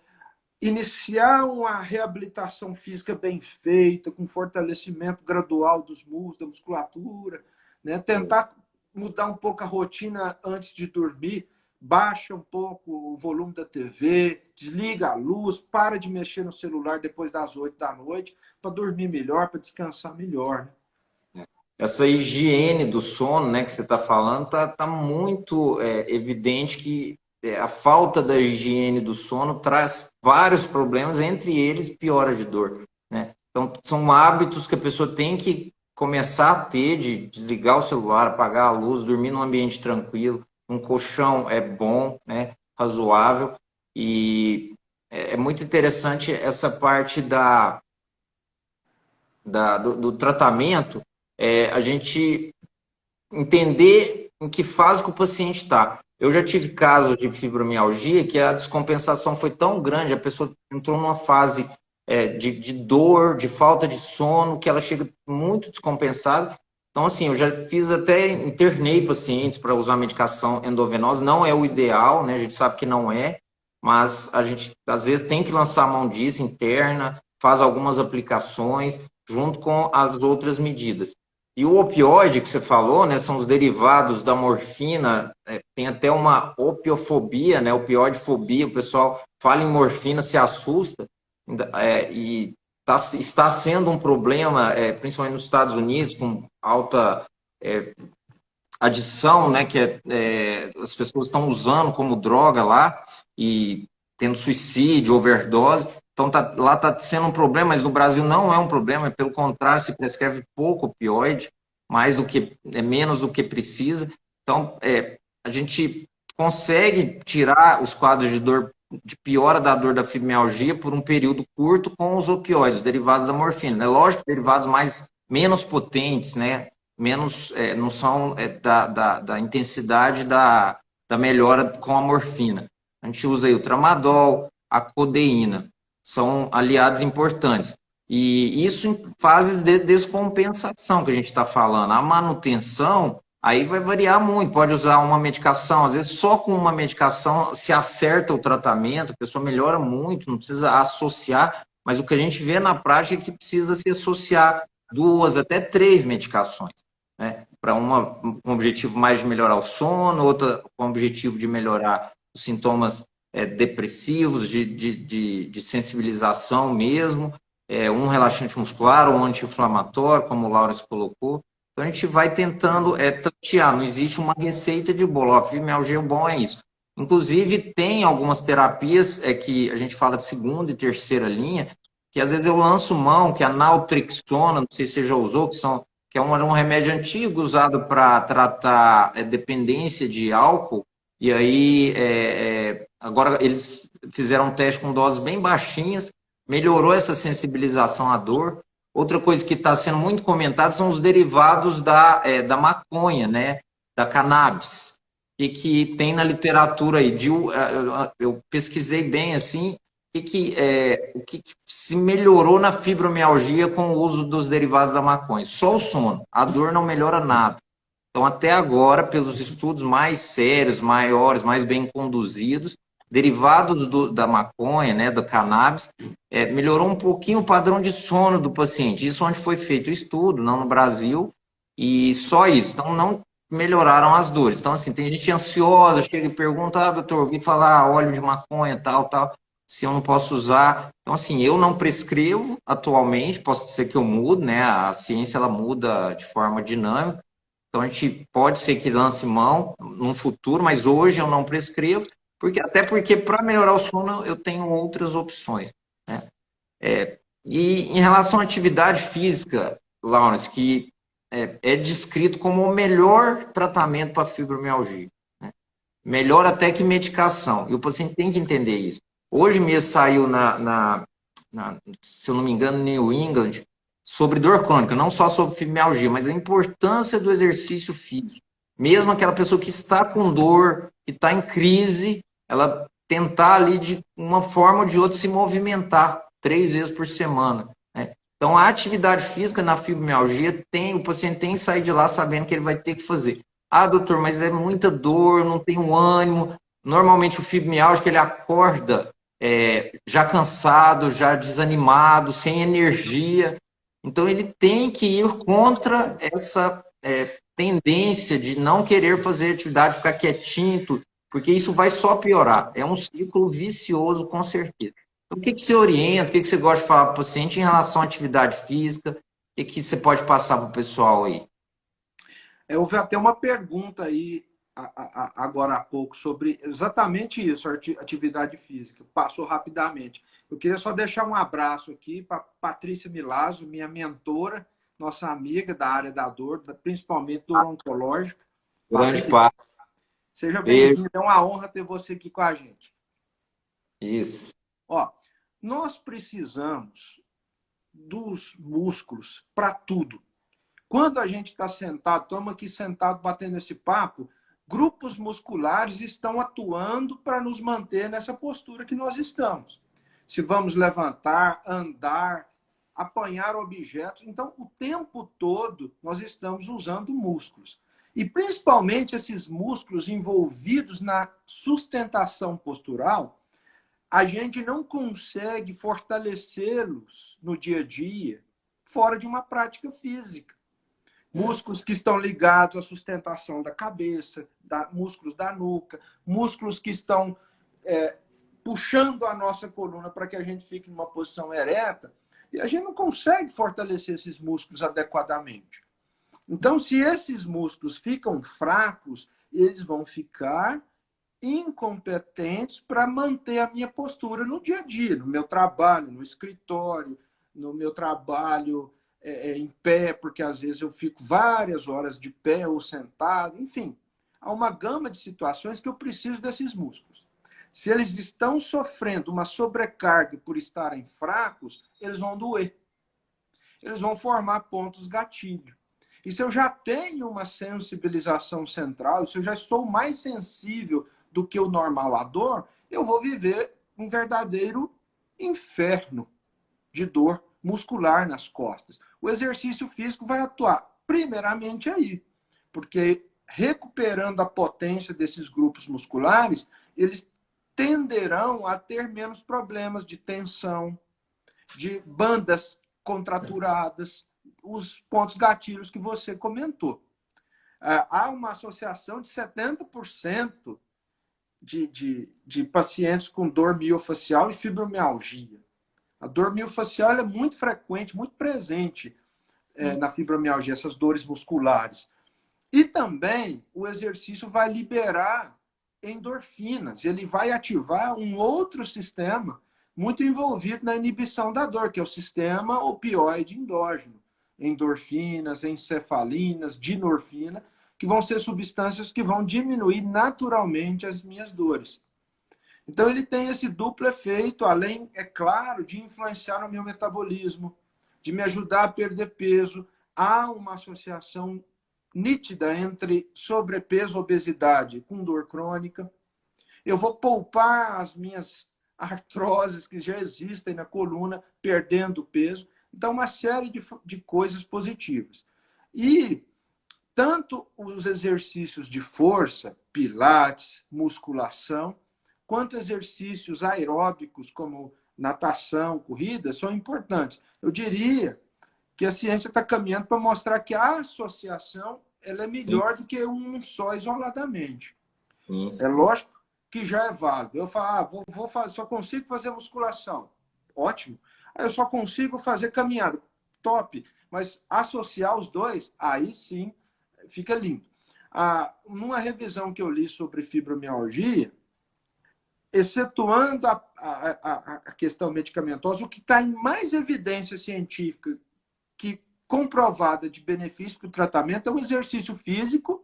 iniciar uma reabilitação física bem feita, com fortalecimento gradual dos músculos, da musculatura, né? Tentar mudar um pouco a rotina antes de dormir, baixa um pouco o volume da TV, desliga a luz, para de mexer no celular depois das 8 da noite, para dormir melhor, para descansar melhor. Né? Essa higiene do sono, né, que você está falando, tá muito evidente que a falta da higiene do sono traz vários problemas, entre eles piora de dor, né? Então, são hábitos que a pessoa tem que começar a ter, de desligar o celular, apagar a luz, dormir num ambiente tranquilo, um colchão é bom, né, razoável, e é muito interessante essa parte do tratamento, a gente entender em que fase que o paciente está. Eu já tive casos de fibromialgia que a descompensação foi tão grande, a pessoa entrou numa fase de dor, de falta de sono, que ela chega muito descompensada. Então, assim, eu já fiz até, internei pacientes para usar medicação endovenosa, não é o ideal, né? A gente sabe que não é, mas a gente, às vezes, tem que lançar a mão disso, interna, faz algumas aplicações, junto com as outras medidas. E o opioide que você falou, né, são os derivados da morfina, tem até uma opiofobia, né, opioidefobia, o pessoal fala em morfina, se assusta, e está sendo um problema, principalmente nos Estados Unidos, com alta adição, né, que as pessoas estão usando como droga lá, e tendo suicídio, overdose. Então, lá está sendo um problema, mas no Brasil não é um problema, pelo contrário, se prescreve pouco opioide, menos do que precisa. Então, a gente consegue tirar os quadros de dor, de piora da dor da fibromialgia por um período curto com os opioides, derivados da morfina. É lógico, derivados menos potentes, né? Menos, não são da intensidade da melhora com a morfina. A gente usa aí o tramadol, a codeína, são aliados importantes. E isso em fases de descompensação que a gente está falando. A manutenção, aí vai variar muito. Pode usar uma medicação, às vezes só com uma medicação se acerta o tratamento, a pessoa melhora muito, não precisa associar, mas o que a gente vê na prática é que precisa se associar 2 até 3 medicações, né? Para com o objetivo mais de melhorar o sono, outra com o objetivo de melhorar os sintomas depressivos, de sensibilização mesmo, um relaxante muscular, um anti-inflamatório, como o Laurence colocou. Então, a gente vai tentando tatear, não existe uma receita de bolo. A fibromialgia, o bom é isso. Inclusive, tem algumas terapias que a gente fala de segunda e terceira linha, que às vezes eu lanço mão, que é a naltrexona, não sei se você já usou, que é um remédio antigo usado para tratar dependência de álcool, e aí agora eles fizeram um teste com doses bem baixinhas, melhorou essa sensibilização à dor. Outra coisa que está sendo muito comentada são os derivados da maconha, né, da cannabis, e que tem na literatura aí. Eu pesquisei bem assim, o que se melhorou na fibromialgia com o uso dos derivados da maconha? Só o sono, a dor não melhora nada. Então, até agora, pelos estudos mais sérios, maiores, mais bem conduzidos, derivados da maconha, né, do cannabis, melhorou um pouquinho o padrão de sono do paciente. Isso onde foi feito o estudo, não no Brasil, e só isso. Então, melhoraram as dores. Então, assim, tem gente ansiosa, chega e pergunta, ah, doutor, ouvi falar óleo de maconha, tal, tal, se eu não posso usar. Então, assim, eu não prescrevo atualmente, posso ser que eu mude, né? A ciência, ela muda de forma dinâmica. Então, a gente pode ser que lance mão no futuro, mas hoje eu não prescrevo, até porque para melhorar o sono eu tenho outras opções, né? E em relação à atividade física, Lawrence, que é descrito como o melhor tratamento para fibromialgia, né? Melhor até que medicação. E o paciente tem que entender isso. Hoje mesmo saiu se eu não me engano, New England, sobre dor crônica, não só sobre fibromialgia, mas a importância do exercício físico. Mesmo aquela pessoa que está com dor, que está em crise, ela tentar ali de uma forma ou de outra se movimentar 3 vezes por semana, né? Então, a atividade física na fibromialgia o paciente tem que sair de lá sabendo que ele vai ter que fazer. Ah, doutor, mas é muita dor, não tenho ânimo. Normalmente o fibromialgia ele acorda já cansado, já desanimado, sem energia. Então ele tem que ir contra essa tendência de não querer fazer atividade, ficar quietinho, porque isso vai só piorar. É um ciclo vicioso, com certeza. Então, o que você orienta, o que você gosta de falar para o paciente em relação à atividade física? O que você pode passar para o pessoal aí? Houve até uma pergunta aí agora há pouco sobre exatamente isso, atividade física. Passou rapidamente. Eu queria só deixar um abraço aqui para Patrícia Milazzo, minha mentora, nossa amiga da área da dor, principalmente dor oncológica. Grande Patrícia, parte. seja bem-vinda. É uma honra ter você aqui com a gente. Isso. Ó, nós precisamos dos músculos para tudo. Quando a gente está sentado, estamos aqui sentados batendo esse papo, grupos musculares estão atuando para nos manter nessa postura que nós estamos. Se vamos levantar, andar, apanhar objetos, então o tempo todo nós estamos usando músculos. E principalmente esses músculos envolvidos na sustentação postural, a gente não consegue fortalecê-los no dia a dia fora de uma prática física. Músculos que estão ligados à sustentação da cabeça, músculos da nuca, músculos que estão puxando a nossa coluna para que a gente fique numa posição ereta, e a gente não consegue fortalecer esses músculos adequadamente. Então, se esses músculos ficam fracos, eles vão ficar incompetentes para manter a minha postura no dia a dia, no meu trabalho, no escritório, no meu trabalho em pé, porque às vezes eu fico várias horas de pé ou sentado, enfim. Há uma gama de situações que eu preciso desses músculos. Se eles estão sofrendo uma sobrecarga por estarem fracos, eles vão doer. Eles vão formar pontos gatilho. E se eu já tenho uma sensibilização central, se eu já estou mais sensível do que o normal à dor, eu vou viver um verdadeiro inferno de dor muscular nas costas. O exercício físico vai atuar primeiramente aí, porque recuperando a potência desses grupos musculares, eles tenderão a ter menos problemas de tensão, de bandas contraturadas, os pontos gatilhos que você comentou. Há uma associação de 70% de pacientes com dor miofacial e fibromialgia. A dor miofacial é muito frequente, muito presente na fibromialgia, essas dores musculares. E também o exercício vai liberar endorfinas, ele vai ativar um outro sistema muito envolvido na inibição da dor, que é o sistema opioide endógeno. Endorfinas, encefalinas, dinorfina, que vão ser substâncias que vão diminuir naturalmente as minhas dores. Então, ele tem esse duplo efeito, além, é claro, de influenciar no meu metabolismo, de me ajudar a perder peso. Há uma associação nítida entre sobrepeso, obesidade com dor crônica. Eu vou poupar as minhas artroses que já existem na coluna, perdendo peso. Então, uma série de coisas positivas. E tanto os exercícios de força, pilates, musculação, quanto exercícios aeróbicos, como natação, corrida, são importantes. Eu diria que a ciência está caminhando para mostrar que a associação ela é Sim, melhor do que um só isoladamente. sim, É sim. lógico que já é válido. Eu falo, vou fazer, só consigo fazer musculação. Ótimo. Aí eu só consigo fazer caminhada. Top. Mas associar os dois, aí sim fica lindo. Numa revisão que eu li sobre fibromialgia, excetuando a questão medicamentosa, o que está em mais evidência científica que comprovada de benefício para o tratamento é o exercício físico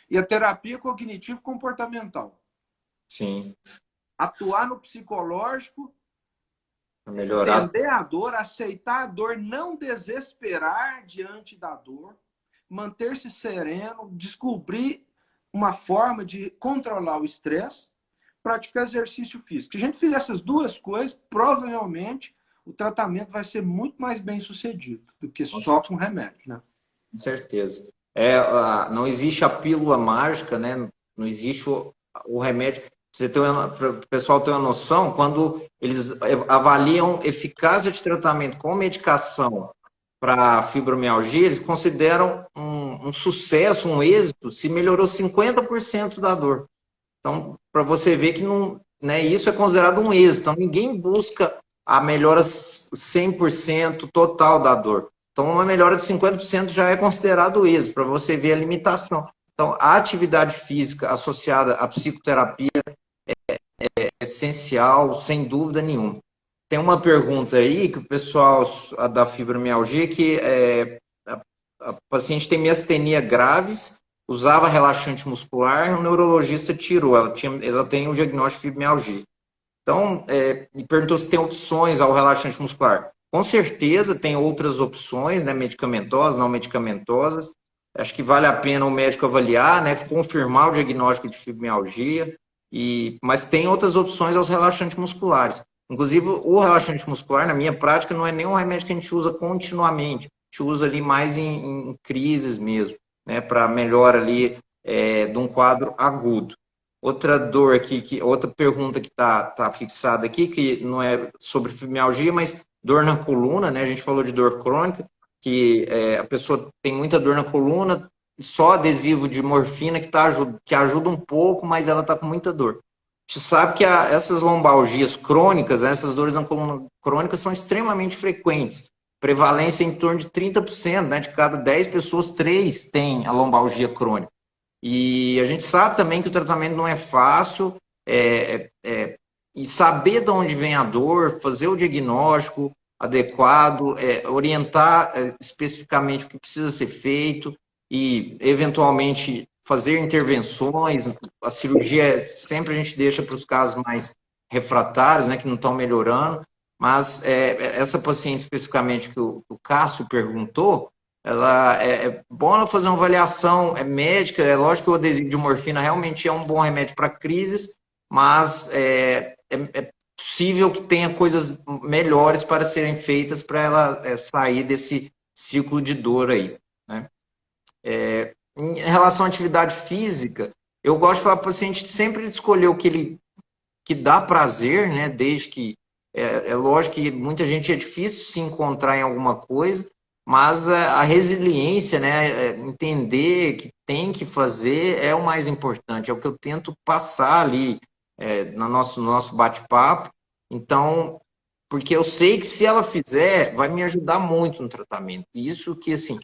e a terapia cognitivo-comportamental. Sim. Atuar no psicológico, Para melhorar. entender a dor, aceitar a dor, não desesperar diante da dor, manter-se sereno, descobrir uma forma de controlar o estresse, praticar exercício físico. Se a gente fizer essas duas coisas, provavelmente o tratamento vai ser muito mais bem sucedido do que só com remédio, né? Com certeza. Não existe a pílula mágica, né? Não existe o remédio. Para o pessoal ter uma noção, quando eles avaliam eficácia de tratamento com medicação para fibromialgia, eles consideram um sucesso, um êxito, se melhorou 50% da dor. Então, para você ver que não, né, isso é considerado um êxito. Então, ninguém busca a melhora 100% total da dor. Então, uma melhora de 50% já é considerado êxito, para você ver a limitação. Então, a atividade física associada à psicoterapia é essencial, sem dúvida nenhuma. Tem uma pergunta aí que o pessoal da fibromialgia, a paciente tem miastenia graves, usava relaxante muscular, o neurologista tirou, ela tem o diagnóstico de fibromialgia. Então, me perguntou se tem opções ao relaxante muscular. Com certeza tem outras opções, né, medicamentosas, não medicamentosas. Acho que vale a pena o médico avaliar, né, confirmar o diagnóstico de fibromialgia, mas tem outras opções aos relaxantes musculares. Inclusive, o relaxante muscular, na minha prática, não é nenhum remédio que a gente usa continuamente. A gente usa ali mais em crises mesmo, né, para melhora ali de um quadro agudo. Outra dor aqui, outra pergunta que tá fixada aqui, que não é sobre fibromialgia, mas dor na coluna, né? A gente falou de dor crônica, que a pessoa tem muita dor na coluna, só adesivo de morfina que ajuda um pouco, mas ela está com muita dor. A gente sabe que essas lombalgias crônicas, né, essas dores na coluna crônicas são extremamente frequentes. Prevalência em torno de 30%, né? De cada 10 pessoas, 3 têm a lombalgia crônica. E a gente sabe também que o tratamento não é fácil, e saber de onde vem a dor, fazer o diagnóstico adequado, orientar especificamente o que precisa ser feito e, eventualmente, fazer intervenções. A cirurgia sempre a gente deixa para os casos mais refratários, né, que não estão melhorando, mas essa paciente especificamente que o Cássio perguntou, é bom ela fazer uma avaliação médica. É lógico que o adesivo de morfina realmente é um bom remédio para crises, mas é possível que tenha coisas melhores para serem feitas para ela sair desse ciclo de dor aí, né? Em relação à atividade física, eu gosto de falar para o paciente sempre escolher o que dá prazer, né? Desde que é lógico que muita gente é difícil se encontrar em alguma coisa, mas a resiliência, né? Entender que tem que fazer é o mais importante, é o que eu tento passar ali no nosso bate-papo. Então, porque eu sei que se ela fizer, vai me ajudar muito no tratamento. Isso que, assim,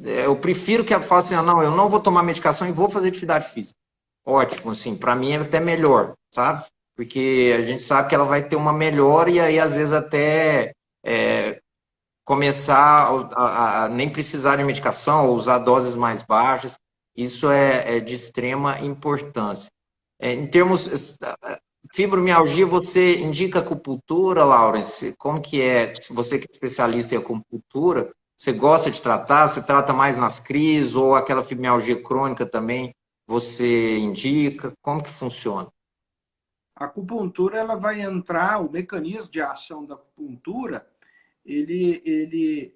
eu prefiro que ela fale assim, não, eu não vou tomar medicação e vou fazer atividade física. Ótimo, assim, para mim é até melhor, sabe? Porque a gente sabe que ela vai ter uma melhora e aí, às vezes, até começar a nem precisar de medicação, ou usar doses mais baixas. Isso é de extrema importância. Em termos fibromialgia, você indica acupuntura, Lawrence? Como que é? Se você que é especialista em acupuntura, você gosta de tratar? Você trata mais nas crises ou aquela fibromialgia crônica também? Você indica? Como que funciona? A acupuntura, ela vai entrar, o mecanismo de ação da acupuntura, ele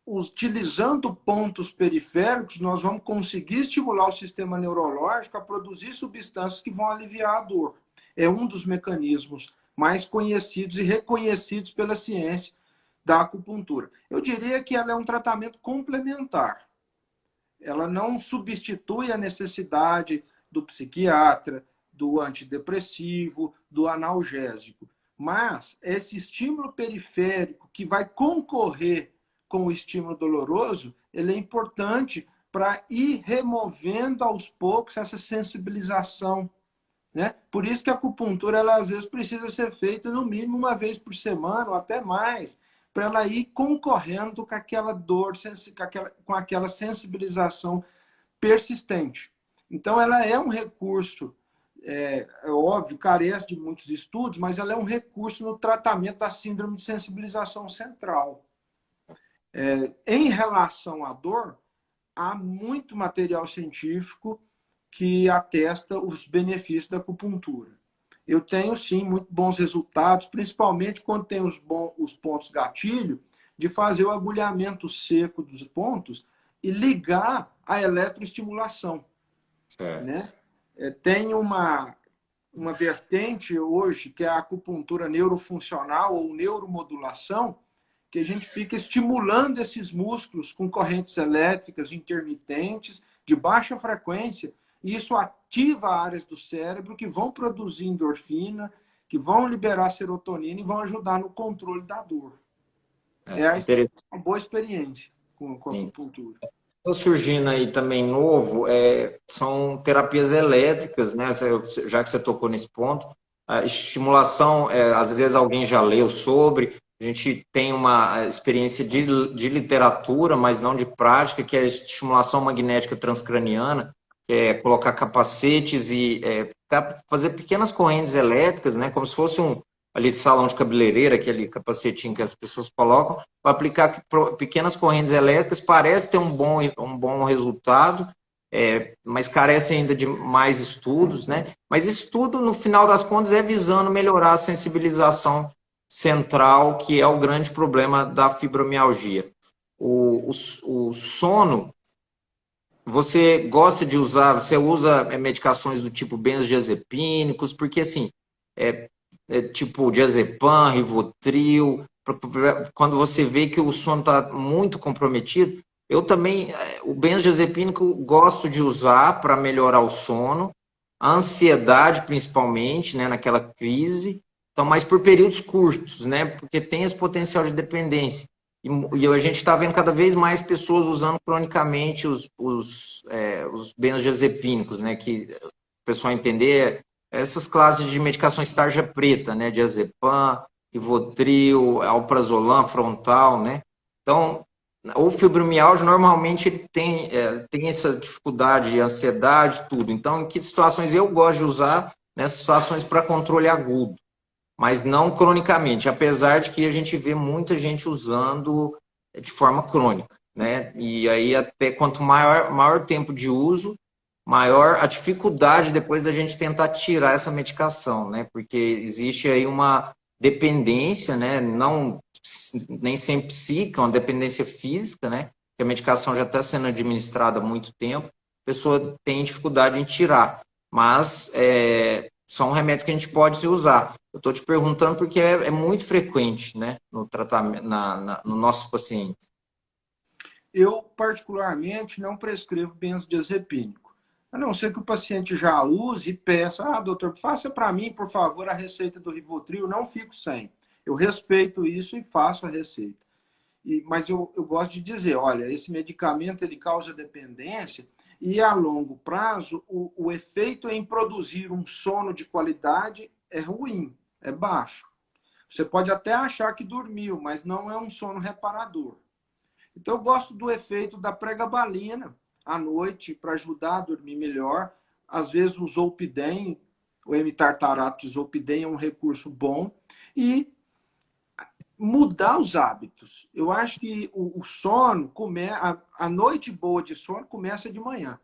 utilizando pontos periféricos, nós vamos conseguir estimular o sistema neurológico a produzir substâncias que vão aliviar a dor. É um dos mecanismos mais conhecidos e reconhecidos pela ciência da acupuntura. Eu diria que ela é um tratamento complementar. ela não substitui a necessidade do psiquiatra, do antidepressivo, do analgésico. Mas esse estímulo periférico que vai concorrer com o estímulo doloroso, ele é importante para ir removendo aos poucos essa sensibilização, né? Por isso que a acupuntura, ela, às vezes, precisa ser feita no mínimo uma vez por semana, ou até mais, para ela ir concorrendo com aquela dor, com aquela sensibilização persistente. Então, ela é um recurso, é óbvio, carece de muitos estudos, mas ela é um recurso no tratamento da síndrome de sensibilização central. Em relação à dor, há muito material científico que atesta os benefícios da acupuntura. Eu tenho, sim, muito bons resultados, principalmente quando tem os pontos gatilho, de fazer o agulhamento seco dos pontos e ligar a eletroestimulação. Né? Tem uma vertente hoje, que é a acupuntura neurofuncional ou neuromodulação, que a gente fica estimulando esses músculos com correntes elétricas intermitentes, de baixa frequência, e isso ativa áreas do cérebro que vão produzir endorfina, que vão liberar serotonina e vão ajudar no controle da dor. Uma boa experiência com a acupuntura. Está surgindo aí também novo, são terapias elétricas, né? Já que você tocou nesse ponto, a estimulação, às vezes alguém já leu sobre, a gente tem uma experiência de literatura, mas não de prática, que é a estimulação magnética transcraniana, que é colocar capacetes e fazer pequenas correntes elétricas, né? Como se fosse ali de salão de cabeleireira, aquele capacetinho que as pessoas colocam, para aplicar pequenas correntes elétricas, parece ter um bom resultado, mas carece ainda de mais estudos, né? Mas isso tudo, no final das contas, é visando melhorar a sensibilização central, que é o grande problema da fibromialgia. O sono, você gosta de usar, você usa medicações do tipo benzodiazepínicos, porque assim, tipo diazepam, Rivotril, quando você vê que o sono está muito comprometido. Eu também, o benzodiazepínico, gosto de usar para melhorar o sono, a ansiedade principalmente, né, naquela crise, então, mas por períodos curtos, né, porque tem esse potencial de dependência. E a gente está vendo cada vez mais pessoas usando cronicamente os benzodiazepínicos, né, que o pessoal entender essas classes de medicações tarja preta, né, diazepam, Rivotril, alprazolam, frontal, né. Então, o fibromialgia normalmente ele tem essa dificuldade, ansiedade, tudo. Então, em que situações eu gosto de usar? Nessas situações para controle agudo, mas não cronicamente, apesar de que a gente vê muita gente usando de forma crônica, né? E aí até quanto maior tempo de uso, maior a dificuldade depois da gente tentar tirar essa medicação, né? Porque existe aí uma dependência, né? Não nem sempre psíquica, uma dependência física, né? Que a medicação já está sendo administrada há muito tempo, a pessoa tem dificuldade em tirar, mas são remédios que a gente pode usar. Eu estou te perguntando porque é muito frequente, né, no tratamento, no nosso paciente. Eu, particularmente, não prescrevo benzodiazepínico. A não ser que o paciente já use e peça, doutor, faça para mim, por favor, a receita do Rivotril, não fico sem. Eu respeito isso e faço a receita. Mas eu gosto de dizer, olha, esse medicamento ele causa dependência e a longo prazo o efeito em produzir um sono de qualidade é ruim, é baixo. Você pode até achar que dormiu, mas não é um sono reparador. Então eu gosto do efeito da pregabalina à noite para ajudar a dormir melhor. Às vezes o zolpidem, o emitartarato de zolpidem é um recurso bom. E mudar os hábitos. Eu acho que o sono, a noite boa de sono começa de manhã.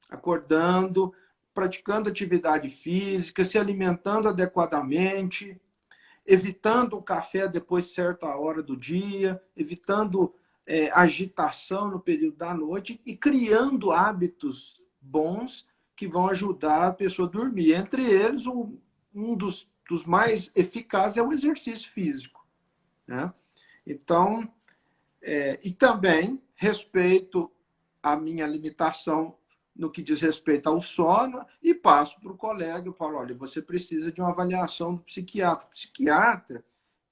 Acordando, praticando atividade física, se alimentando adequadamente, evitando o café depois de certa hora do dia, evitando agitação no período da noite e criando hábitos bons que vão ajudar a pessoa a dormir. Entre eles, um dos mais eficazes é o exercício físico. Né? Então, e também respeito a minha limitação no que diz respeito ao sono e passo para o colega e falo, olha, você precisa de uma avaliação do psiquiatra. O psiquiatra,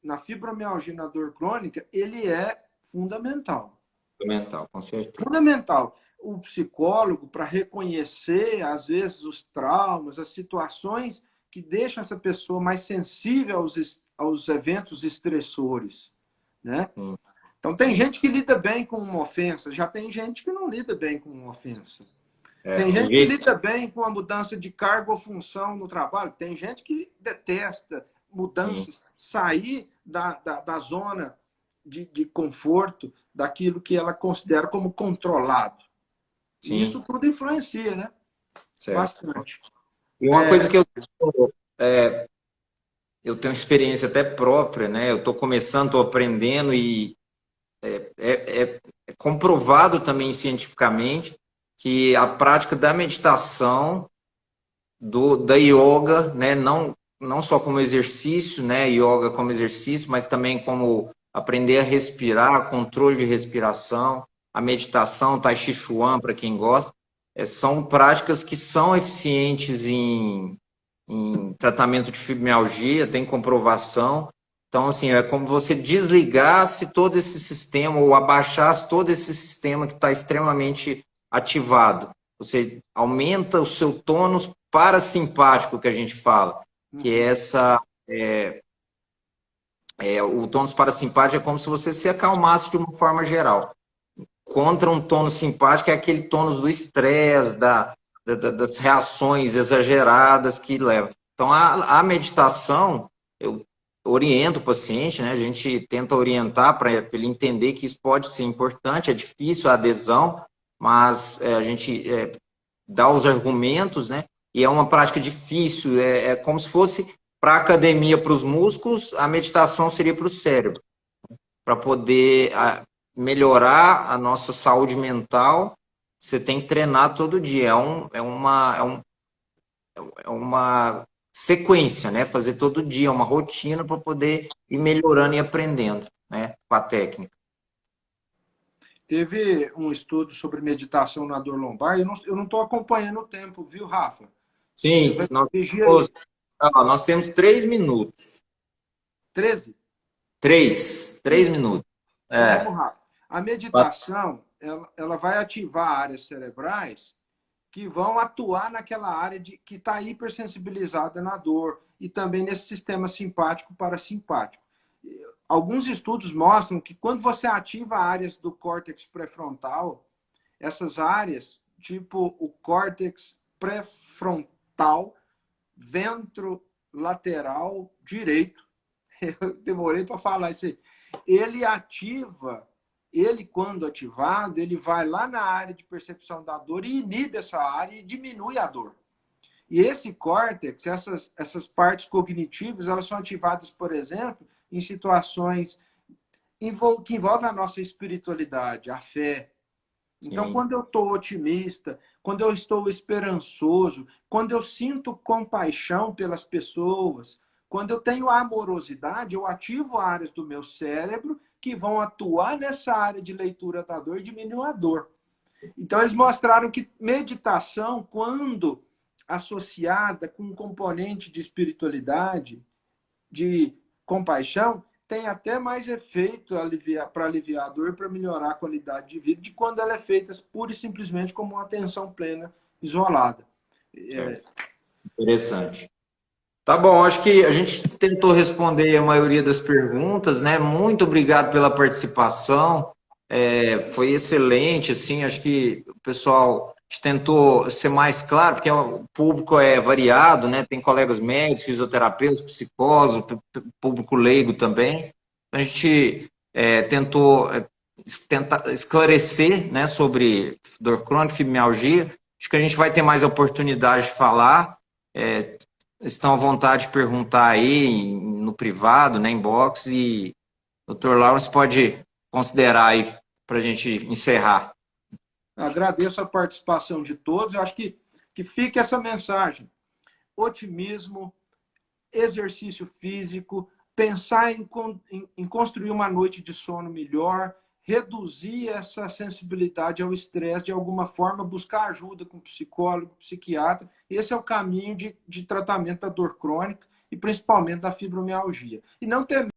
na fibromialgia e na dor crônica, ele é fundamental. Fundamental, com certeza. Fundamental. O psicólogo, para reconhecer, às vezes, os traumas, as situações que deixam essa pessoa mais sensível aos eventos estressores, né? Então, tem gente que lida bem com uma ofensa, já tem gente que não lida bem com uma ofensa. Tem gente que lida bem com a mudança de cargo ou função no trabalho, tem gente que detesta mudanças, sair da zona de conforto, daquilo que ela considera como controlado. Sim. Isso tudo influencia, né? Certo. Bastante. E uma coisa que eu tenho experiência até própria, né? Eu estou começando, estou aprendendo e é comprovado também cientificamente que a prática da meditação, da yoga, né? Não só como exercício, né? Yoga como exercício, mas também como aprender a respirar, controle de respiração, a meditação, Tai Chi Chuan, para quem gosta, são práticas que são eficientes em tratamento de fibromialgia, tem comprovação. Então, assim, é como você desligasse todo esse sistema ou abaixasse todo esse sistema que está extremamente ativado. Você aumenta o seu tônus parasimpático, que a gente fala, que é essa... o tônus parasimpático é como se você se acalmasse de uma forma geral. Contra um tônus simpático é aquele tônus do estresse, das reações exageradas que levam. Então, a meditação, eu oriento o paciente, né? A gente tenta orientar para ele entender que isso pode ser importante, é difícil a adesão, mas a gente dá os argumentos, né? E é uma prática difícil, é como se fosse para a academia, para os músculos, a meditação seria para o cérebro, para poder melhorar a nossa saúde mental. Você tem que treinar todo dia, é uma sequência, né? Fazer todo dia, uma rotina para poder ir melhorando e aprendendo, né? Com a técnica. Teve um estudo sobre meditação na dor lombar, eu não estou acompanhando o tempo, viu, Rafa? Sim, nós temos 3 minutos. 13? 3 minutos. Então, vamos rápido. A meditação, ela vai ativar áreas cerebrais que vão atuar naquela área que está hipersensibilizada na dor e também nesse sistema simpático parasimpático. Alguns estudos mostram que quando você ativa áreas do córtex pré-frontal, essas áreas, tipo o córtex pré-frontal ventrolateral direito, eu demorei para falar isso aí, ele quando ativado, ele vai lá na área de percepção da dor e inibe essa área e diminui a dor. E esse córtex, essas partes cognitivas, elas são ativadas, por exemplo, em situações que envolvem a nossa espiritualidade, a fé. Então, quando eu estou otimista, quando eu estou esperançoso, quando eu sinto compaixão pelas pessoas, quando eu tenho amorosidade, eu ativo áreas do meu cérebro que vão atuar nessa área de leitura da dor e diminuir a dor. Então, eles mostraram que meditação, quando associada com um componente de espiritualidade, de compaixão, tem até mais efeito para aliviar a dor e para melhorar a qualidade de vida de quando ela é feita pura e simplesmente como uma atenção plena, isolada. Interessante. Tá bom, acho que a gente tentou responder a maioria das perguntas, né? Muito obrigado pela participação. Foi excelente, assim, acho que o pessoal tentou ser mais claro, porque o público é variado, né? Tem colegas médicos, fisioterapeutas, psicólogos, público leigo também. A gente tentou tentar esclarecer, né, sobre dor crônica, fibromialgia. Acho que a gente vai ter mais oportunidade de falar. Estão à vontade de perguntar aí no privado, né, inbox, e o Dr. Lawrence pode considerar aí para a gente encerrar. Agradeço a participação de todos. Eu acho que fique essa mensagem. Otimismo, exercício físico, pensar em construir uma noite de sono melhor, reduzir essa sensibilidade ao estresse de alguma forma, buscar ajuda com psicólogo, psiquiatra. Esse é o caminho de tratamento da dor crônica e principalmente da fibromialgia. E não ter